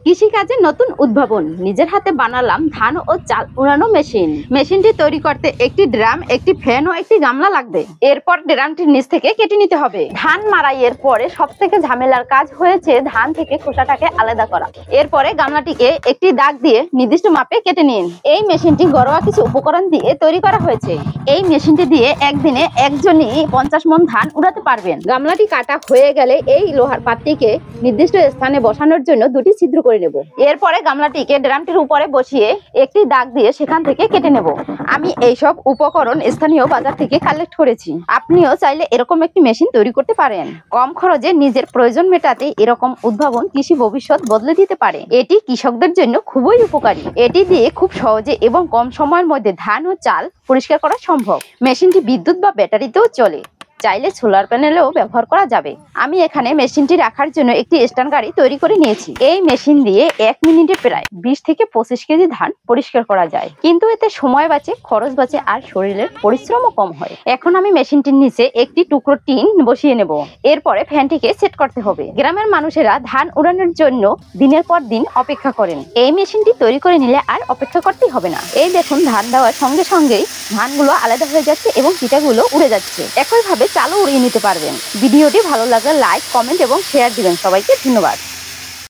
কৃষিকাজের নতুন উদ্ভাবন, নিজের হাতে বানালাম ধান ও চাল উড়ানো মেশিন। মেশিনটি তৈরি করতে একটি ড্রাম, একটি ফ্যান ও একটি গামলা লাগবে। এরপর ড্রামটির নিচ থেকে কেটে নিতে হবে। ধান মাড়াইয়ের পরে সব থেকে ঝামেলার কাজ হয়েছে ধান থেকে খোসাটাকে আলাদা করা। এরপরে গামলাটিকে একটি দাগ দিয়ে নির্দিষ্ট মাপে কেটে নিন। এই মেশিনটি ঘরোয়া কিছু উপকরণ দিয়ে তৈরি করা হয়েছে। এই মেশিনটি দিয়ে একদিনে একজনই 50 মণ ধান উড়াতে পারবেন। গামলাটি কাটা হয়ে গেলে এই লোহার পাতটিকে নির্দিষ্ট স্থানে বসানোর জন্য দুটি ছিদ্র করে নেব। এরপরে গামলাটিকে ড্রামটির উপরে বসিয়ে একটি দাগ দিয়ে সেখান থেকে কেটে নেব। আমি এইসব উপকরণ স্থানীয় বাজার থেকে কালেক্ট করেছি। আপনিও চাইলে এরকম একটি মেশিন তৈরি করতে পারেন। কম খরচে নিজের প্রয়োজন মেটাতে এরকম উদ্ভাবন কৃষি ভবিষ্যৎ বদলে দিতে পারে। এটি কৃষকদের জন্য খুবই উপকারী। এটি দিয়ে খুব সহজে এবং কম সময়ের মধ্যে ধান ও চাল পরিষ্কার করা সম্ভব। মেশিনটি বিদ্যুৎ বা ব্যাটারিতেও চলে, চাইলে সোলার প্যানেলেও ব্যবহার করা যাবে। আমি এখানে মেশিনটি রাখার জন্য একটি স্ট্যান্ড গাড়ি তৈরি করে নিয়েছি। এই মেশিন দিয়ে 1 মিনিটে প্রায় 20 থেকে 25 কেজি ধান পরিষ্কার করা যায়, কিন্তু এতে সময় বাঁচে, খরচ বাঁচে আর শরীরের পরিশ্রমও কম হয়। এখন আমি মেশিনটির নিচে একটি টুকরো টিন বসিয়ে নেব। এরপরে ফ্যানটিকে সেট করতে হবে। গ্রামের মানুষেরা ধান উড়ানোর জন্য দিনের পর দিন অপেক্ষা করেন। এই মেশিনটি তৈরি করে নিলে আর অপেক্ষা করতেই হবে না। এই দেখুন, ধান দেওয়ার সঙ্গে সঙ্গেই ধানগুলো আলাদা হয়ে যাচ্ছে এবং পিঠাগুলো উড়ে যাচ্ছে। একইভাবে চালও উড়িয়ে নিতে পারবেন। ভিডিওটি ভালো লাগলে লাইক, কমেন্ট এবং শেয়ার দিবেন। সবাইকে ধন্যবাদ।